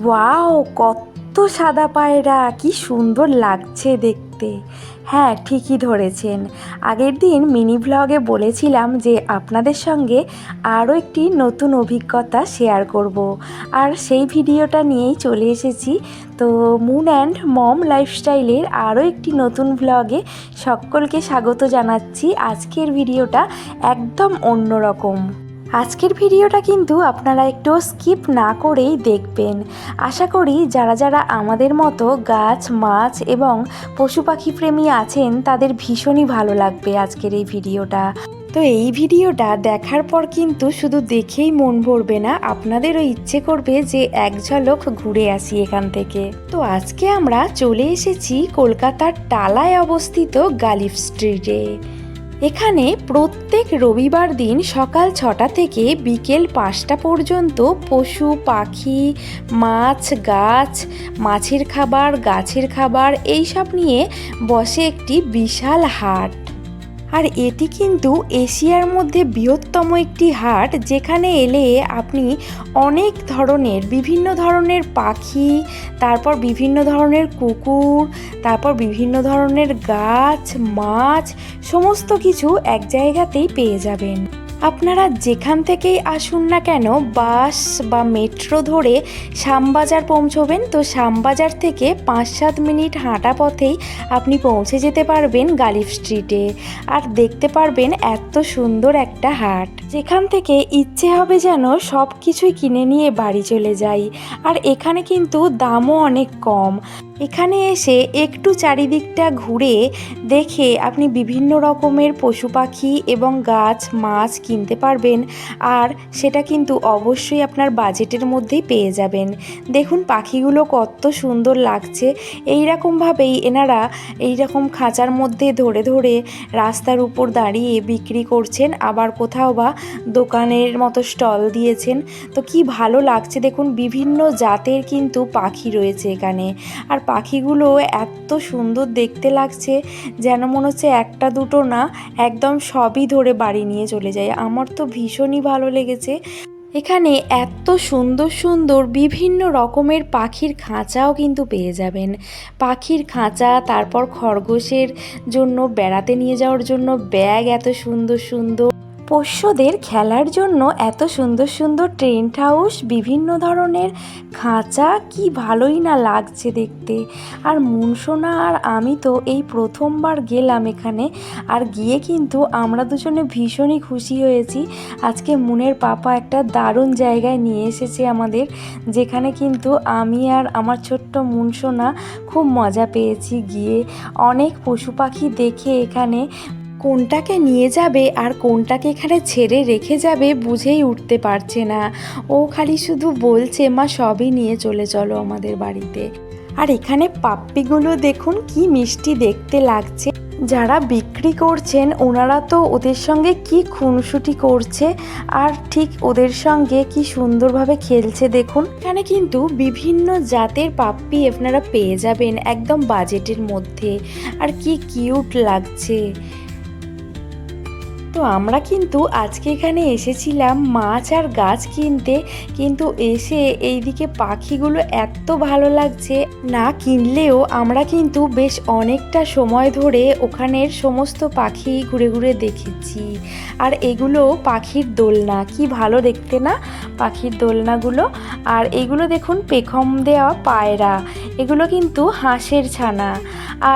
Wow, কত সাদা পায়রা, কি সুন্দর লাগছে দেখতে। হ্যাঁ, ঠিকই ধরেছেন। আগের দিন মিনি ব্লগে বলেছিলাম যে আপনাদের সঙ্গে আরও একটি নতুন অভিজ্ঞতা শেয়ার করব, আর সেই ভিডিওটা নিয়েই চলে এসেছি। তো মুন অ্যান্ড মম লাইফস্টাইলের আরও একটি নতুন ব্লগে সকলকে স্বাগত জানাচ্ছি। আজকের ভিডিওটা একদম অন্যরকম। আজকের ভিডিওটা কিন্তু আপনারা একটু স্কিপ না করেই দেখবেন। আশা করি যারা যারা আমাদের মতো গাছ, মাছ এবং পশু পাখি প্রেমী আছেন তাদের ভীষণই ভালো লাগবে আজকের এই ভিডিওটা। তো এই ভিডিওটা দেখার পর কিন্তু শুধু দেখেই মন ভরবে না, আপনাদেরও ইচ্ছে করবে যে এক ঝলক ঘুরে আসি এখান থেকে। তো আজকে আমরা চলে এসেছি কলকাতার টালায় অবস্থিত গালিফ স্ট্রিটে। এখানে প্রত্যেক রবিবার দিন সকাল 6টা থেকে বিকেল 5টা পর্যন্ত পশু পাখি, মাছ, গাছ, মাছের খাবার, গাছের খাবার এইসব নিয়ে বসে একটি বিশাল হাট। আর এটি কিন্তু এশিয়ার মধ্যে বৃহত্তম একটি হাট, যেখানে এলে আপনি অনেক ধরনের বিভিন্ন ধরনের পাখি, তারপর বিভিন্ন ধরনের কুকুর, তারপর বিভিন্ন ধরনের গাছ, মাছ, সমস্ত কিছু এক জায়গাতেই পেয়ে যাবেন। আপনারা যেখান থেকেই আসুন না কেন, বাস বা মেট্রো ধরে শ্যামবাজার পৌঁছবেন, তো শ্যামবাজার থেকে 5-7 মিনিট হাঁটা পথেই আপনি পৌঁছে যেতে পারবেন গালিফ স্ট্রিটে। আর দেখতে পারবেন এত সুন্দর একটা হাট, যেখান থেকে ইচ্ছে হবে যেন সব কিছুই কিনে নিয়ে বাড়ি চলে যাই। আর এখানে কিন্তু দামও অনেক কম। এখানে এসে একটু চারিদিকটা ঘুরে দেখে আপনি বিভিন্ন রকমের পশু পাখি এবং গাছ, মাছ কিনতে পারবেন। আর সেটা কিন্তু অবশ্যই আপনার বাজেটের মধ্যেই পেয়ে যাবেন। দেখুন পাখিগুলো কত সুন্দর লাগছে। এইরকমভাবেই এনারা এইরকম খাঁচার মধ্যে ধরে ধরে রাস্তার উপর দাঁড়িয়ে বিক্রি করছেন, আবার কোথাও বা দোকানের মতো স্টল দিয়েছেন। তো কি ভালো লাগছে দেখুন, বিভিন্ন জাতের কিন্তু পাখি রয়েছে এখানে। আর পাখিগুলো এত সুন্দর দেখতে লাগছে, যেন মনে হচ্ছে একটা দুটো না, একদম সবই ধরে বাড়ি নিয়ে চলে যায়। আমার তো ভীষণই ভালো লেগেছে। এখানে এত সুন্দর সুন্দর বিভিন্ন রকমের পাখির খাঁচাও কিন্তু পেয়ে যাবেন। পাখির খাঁচা, তারপর খরগোশের জন্য বেড়াতে নিয়ে যাওয়ার জন্য ব্যাগ, এত সুন্দর সুন্দর পোষ্যদের খেলার জন্য এত সুন্দর সুন্দর টেন্ট হাউস, বিভিন্ন ধরনের খাঁচা, কি ভালোই না লাগছে দেখতে। আর মুনসোনা আর আমি তো এই প্রথমবার গেলাম এখানে, আর গিয়ে কিন্তু আমরা দুজনে ভীষণই খুশি হয়েছি। আজকে মুনের পাপা একটা দারুণ জায়গায় নিয়ে এসেছে আমাদের, যেখানে কিন্তু আমি আর আমার ছোট্ট মুনসোনা খুব মজা পেয়েছি গিয়ে। অনেক পশু পাখি দেখে এখানে কোনটাকে নিয়ে যাবে আর কোনটাকে এখানে ছেড়ে রেখে যাবে বুঝেই উঠতে পারছে না। ও খালি শুধু বলছে, মা সবই নিয়ে চলে চলো আমাদের বাড়িতে। আর এখানে পাপ্পিগুলো দেখুন কি মিষ্টি দেখতে লাগছে। যারা বিক্রি করছেন ওনারা তো ওদের সঙ্গে কি খুনসুটি করছে, আর ঠিক ওদের সঙ্গে কি সুন্দরভাবে খেলছে দেখুন। এখানে কিন্তু বিভিন্ন জাতের পাপ্পি আপনারা পেয়ে যাবেন একদম বাজেটের মধ্যে। আর কি কিউট লাগছে। তো আমরা কিন্তু আজকে এখানে এসেছিলাম মাছ আর গাছ কিনতে, কিন্তু এসে এইদিকে পাখিগুলো এত ভালো লাগছে, না কিনলেও আমরা কিন্তু বেশ অনেকটা সময় ধরে ওখানের সমস্ত পাখি ঘুরে ঘুরে দেখেছি। আর এগুলো পাখির দোলনা, কি ভালো দেখতে না পাখির দোলনাগুলো। আর এগুলো দেখুন পেখম দেওয়া পায়রা, এগুলো কিন্তু হাঁসের ছানা।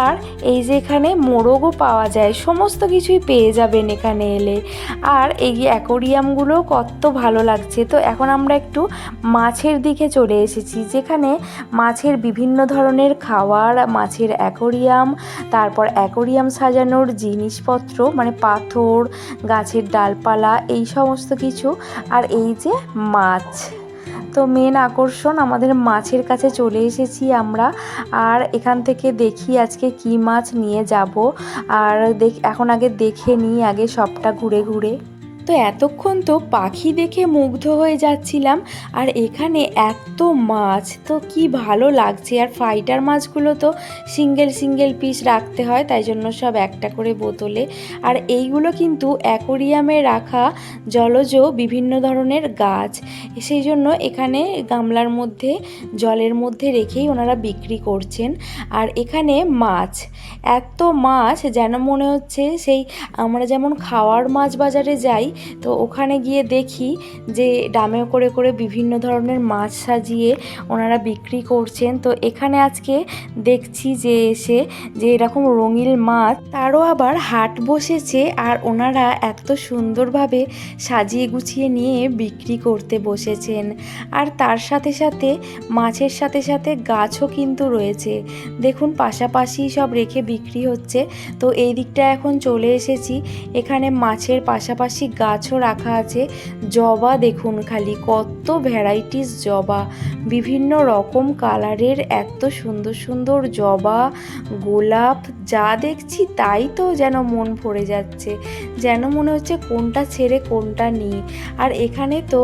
আর এই যে এখানে মোরগও পাওয়া যায়, সমস্ত কিছুই পেয়ে যাবেন এখানে এলে। আর এই অ্যাকোরিয়ামগুলো কত ভালো লাগছে। তো এখন আমরা একটু মাছের দিকে চলে এসেছি, যেখানে মাছের বিভিন্ন ধরনের খাবার, মাছের অ্যাকোরিয়াম, তারপর অ্যাকোরিয়াম সাজানোর জিনিসপত্র, মানে পাথর, গাছের ডালপালা, এই সমস্ত কিছু। আর এই যে মাছ, তো মেন আকর্ষণ আমাদের মাছের কাছে চলে এসেছি আমরা। আর এখান থেকে দেখি আজকে কি মাছ নিয়ে যাব। আর এখন আগে দেখে নিই আগে সবটা ঘুরে ঘুরে। তো এতক্ষণ তো পাখি দেখে মুগ্ধ হয়ে যাচ্ছিলাম, আর এখানে এত মাছ, তো কি ভালো লাগছে। আর ফাইটার মাছগুলো তো সিঙ্গেল সিঙ্গেল পিস রাখতে হয়, তাই জন্য সব একটা করে বোতলে। আর এইগুলো কিন্তু অ্যাকোরিয়ামে রাখা জলজ বিভিন্ন ধরনের গাছ, সেই জন্য এখানে গামলার মধ্যে জলের মধ্যে রেখেই ওনারা বিক্রি করছেন। আর এখানে মাছ, এত মাছ যেন মনে হচ্ছে সেই আমরা যেমন খাওয়ার মাছ বাজারে যাই, তো ওখানে গিয়ে দেখি যে ডামে করে করে বিভিন্ন ধরনের মাছ সাজিয়ে ওনারা বিক্রি করছেন। তো এখানে আজকে দেখছি যে এসে যে এরকম রঙিন মাছ, তারও আবার হাট বসেছে, আর ওনারা এত সুন্দরভাবে সাজিয়ে গুছিয়ে নিয়ে বিক্রি করতে বসেছেন। আর তার সাথে সাথে মাছের সাথে সাথে গাছও কিন্তু রয়েছে, দেখুন পাশাপাশি সব রেখে বিক্রি হচ্ছে। তো এই দিকটা এখন চলে এসেছি, এখানে মাছের পাশাপাশি গাছও রাখা আছে। জবা দেখুন খালি কত ভ্যারাইটিস জবা, বিভিন্ন রকম কালারের এত সুন্দর সুন্দর জবা, গোলাপ, যা দেখছি তাই তো যেন মন ভরে যাচ্ছে, যেন মনে হচ্ছে কোনটা ছেড়ে কোনটা নিই। আর এখানে তো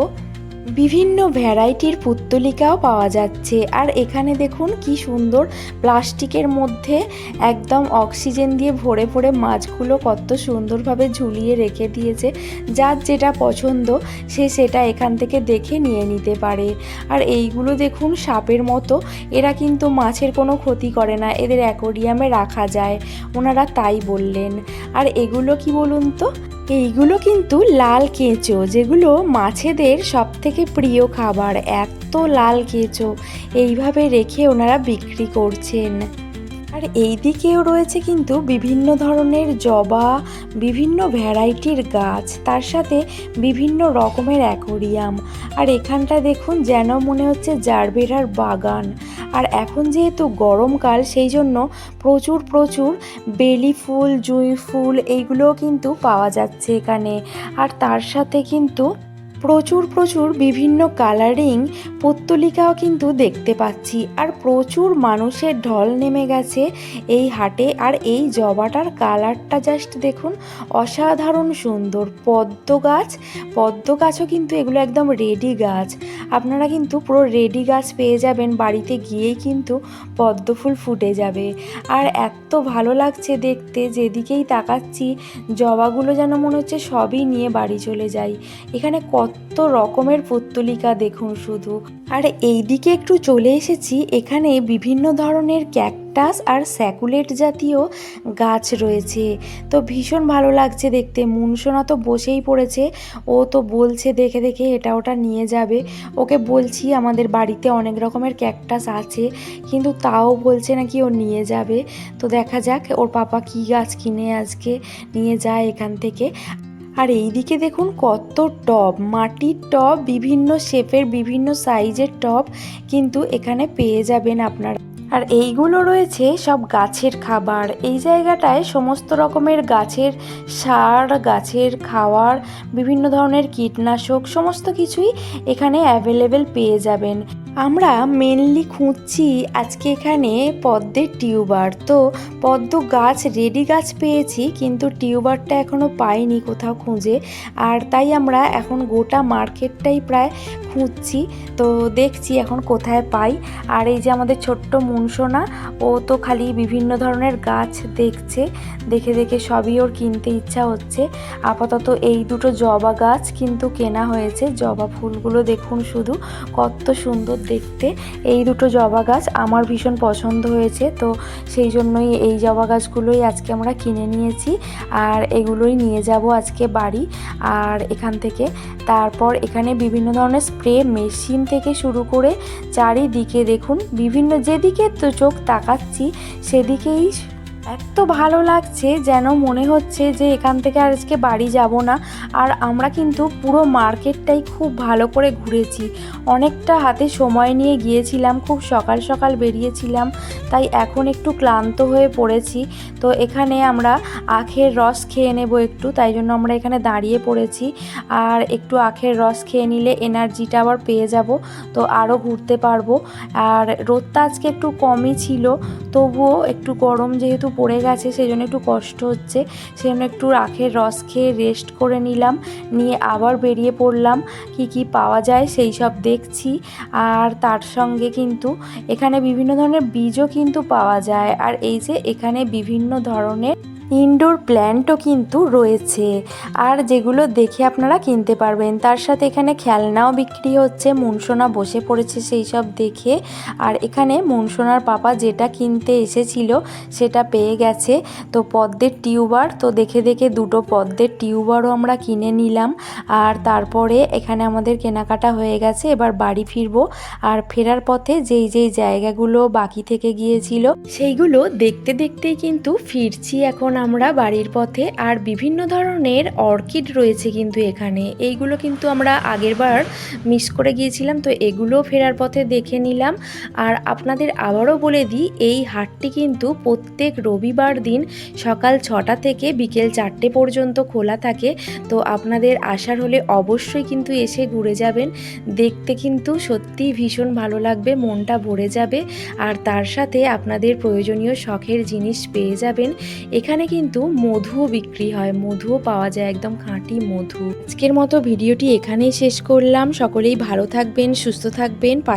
বিভিন্ন ভ্যারাইটির পুত্তলিকাও পাওয়া যাচ্ছে। আর এখানে দেখুন কি সুন্দর প্লাস্টিকের মধ্যে একদম অক্সিজেন দিয়ে ভরে ভরে মাছগুলো কত সুন্দরভাবে ঝুলিয়ে রেখে দিয়েছে। যার যেটা পছন্দ সে সেটা এখান থেকে দেখে নিয়ে নিতে পারে। আর এইগুলো দেখুন সাপের মতো, এরা কিন্তু মাছের কোনো ক্ষতি করে না, এদের অ্যাকোরিয়ামে রাখা যায়, ওনারা তাই বললেন। আর এগুলো কি বলুন তো, এইগুলো কিন্তু লাল কেঁচো, যেগুলো মাছেদের সবথেকে প্রিয় খাবার। এত লাল কেঁচো এইভাবে রেখে ওনারা বিক্রি করছেন। আর এই দিকেও রয়েছে কিন্তু বিভিন্ন ধরনের জবা, বিভিন্ন ভ্যারাইটির গাছ, তার সাথে বিভিন্ন রকমের অ্যাকোরিয়াম। আর এখানটা দেখুন যেন মনে হচ্ছে জারবেরার বাগান। আর এখন যেহেতু গরমকাল, সেই জন্য প্রচুর প্রচুর বেলি ফুল, জুঁই ফুল এইগুলোও কিন্তু পাওয়া যাচ্ছে এখানে। আর তার সাথে কিন্তু প্রচুর প্রচুর বিভিন্ন কালারিং পুত্তলিকাও কিন্তু দেখতে পাচ্ছি। আর প্রচুর মানুষের ঢল নেমে গেছে এই হাটে। আর এই জবাটার কালারটা জাস্ট দেখুন, অসাধারণ সুন্দর। পদ্ম গাছও কিন্তু এগুলো একদম রেডি গাছ, আপনারা কিন্তু পুরো রেডি গাছ পেয়ে যাবেন, বাড়িতে গিয়েই কিন্তু পদ্ম ফুল ফুটে যাবে। আর এত ভালো লাগছে দেখতে, যেদিকেই তাকাচ্ছি জবাগুলো যেন মনে হচ্ছে সবই নিয়ে বাড়ি চলে যাই। এখানে কত রকমের পুত্তলিকা দেখুন শুধু। আর এই দিকে একটু চলে এসেছি, এখানে বিভিন্ন ধরনের ক্যাকটাস আর স্যাকুলেট জাতীয় গাছ রয়েছে। তো ভীষণ ভালো লাগছে দেখতে। মুনসোনা তো বসেই পড়েছে, ও তো বলছে দেখে দেখে এটা ওটা নিয়ে যাবে। ওকে বলছি আমাদের বাড়িতে অনেক রকমের ক্যাকটাস আছে, কিন্তু তাও বলছে নাকি ও নিয়ে যাবে। তো দেখা যাক ওর পাপা কী গাছ কিনে আজকে নিয়ে যায় এখান থেকে। আর এই দিকে দেখুন কত টব, মাটির টব, বিভিন্ন শেপের বিভিন্ন সাইজের টব কিন্তু এখানে পেয়ে যাবেন আপনারা। আর এইগুলো রয়েছে সব গাছের খাবার। এই জায়গাটায় সমস্ত রকমের গাছের সার, গাছের খাওয়ার, বিভিন্ন ধরনের কীটনাশক সমস্ত কিছুই এখানে অ্যাভেলেবেল পেয়ে যাবেন। আমরা মেনলি খুঁজছি আজকে এখানে পদ্মের টিউবার। তো পদ্ম গাছ, রেডি গাছ পেয়েছি, কিন্তু টিউবারটা এখনও পাইনি কোথাও খুঁজে। আর তাই আমরা এখন গোটা মার্কেটটাই প্রায় খুঁজছি, তো দেখছি এখন কোথায় পাই। আর এই যে আমাদের ছোট্ট মুনসোনা, ও তো খালি বিভিন্ন ধরনের গাছ দেখছে, দেখে দেখে সবই ওর কিনতে ইচ্ছা হচ্ছে। আপাতত এই দুটো জবা গাছ কিন্তু কেনা হয়েছে। জবা ফুলগুলো দেখুন শুধু কত সুন্দর দেখতে। এই দুটো জবা গাছ আমার ভীষণ পছন্দ হয়েছে, তো সেই জন্যই এই জবা গাছগুলোই আজকে আমরা কিনে নিয়েছি। আর এগুলোই নিয়ে যাব আজকে বাড়ি। আর এখান থেকে তারপর এখানে বিভিন্ন ধরনের স্প্রে মেশিন থেকে শুরু করে চারিদিকে দেখুন, বিভিন্ন যেদিকে তো চোখ তাকাচ্ছি সেদিকেই এত ভালো লাগছে, যেন মনে হচ্ছে যে এখান থেকে আর আজকে বাড়ি যাব না। আর আমরা কিন্তু পুরো মার্কেটটাই খুব ভালো করে ঘুরেছি, অনেকটা হাতে সময় নিয়ে গিয়েছিলাম, খুব সকাল সকাল বেরিয়েছিলাম, তাই এখন একটু ক্লান্ত হয়ে পড়েছি। তো এখানে আমরা আখের রস খেয়ে নেব একটু, তাই জন্য আমরা এখানে দাঁড়িয়ে পড়েছি। আর একটু আখের রস খেয়ে নিলে এনার্জিটা আবার পেয়ে যাব, তো আরও ঘুরতে পারবো। আর রোদটা আজকে একটু কমই ছিল, তবুও একটু গরম যেহেতু পড়ে গেছে, সেই জন্য একটু কষ্ট হচ্ছে। সেই জন্য একটু আখের রস খেয়ে রেস্ট করে নিলাম, নিয়ে আবার বেরিয়ে পড়লাম কি কি পাওয়া যায় সেই সব দেখছি। আর তার সঙ্গে কিন্তু এখানে বিভিন্ন ধরনের বীজও কিন্তু পাওয়া যায়। আর এই যে এখানে বিভিন্ন ধরনের ইনডোর প্ল্যান্টও কিন্তু রয়েছে, আর যেগুলো দেখে আপনারা কিনতে পারবেন। তার সাথে এখানে খেলনাও বিক্রি হচ্ছে, মুনসোনা বসে পড়েছে সেই সব দেখে। আর এখানে মুনসোনার পাপা যেটা কিনতে এসেছিল সেটা পেয়ে গেছে, তো পদ্মের টিউবার, তো দেখে দেখে দুটো পদ্মের টিউবারও আমরা কিনে নিলাম। আর তারপরে এখানে আমাদের কেনাকাটা হয়ে গেছে, এবার বাড়ি ফিরবো। আর ফেরার পথে যেই যেই জায়গাগুলো বাকি থেকে গিয়েছিল সেইগুলো দেখতে দেখতেই কিন্তু ফিরছি এখন আমরা বাড়ির পথে। আর বিভিন্ন ধরনের অর্কিড রয়েছে কিন্তু এখানে, এইগুলো কিন্তু আমরা আগেরবার মিস করে গিয়েছিলাম, তো এগুলো ফেরার পথে দেখে নিলাম। আর আপনাদের আবারও বলে দিই, এই হাটটি কিন্তু প্রত্যেক রবিবার দিন সকাল 6টা থেকে বিকেল 4টে পর্যন্ত খোলা থাকে। তো আপনাদের আসার হলে অবশ্যই কিন্তু এসে ঘুরে যাবেন, দেখতে কিন্তু সত্যিই ভীষণ ভালো লাগবে, মনটা ভরে যাবে। আর তার সাথে আপনাদের প্রয়োজনীয় শখের জিনিস পেয়ে যাবেন। এখানে কিন্তু মধুও বিক্রি হয়, মধুও পাওয়া যায়, একদম খাঁটি মধু। আজকের মতো ভিডিওটি এখানেই শেষ করলাম। সকলেই ভালো থাকবেন, সুস্থ থাকবেন।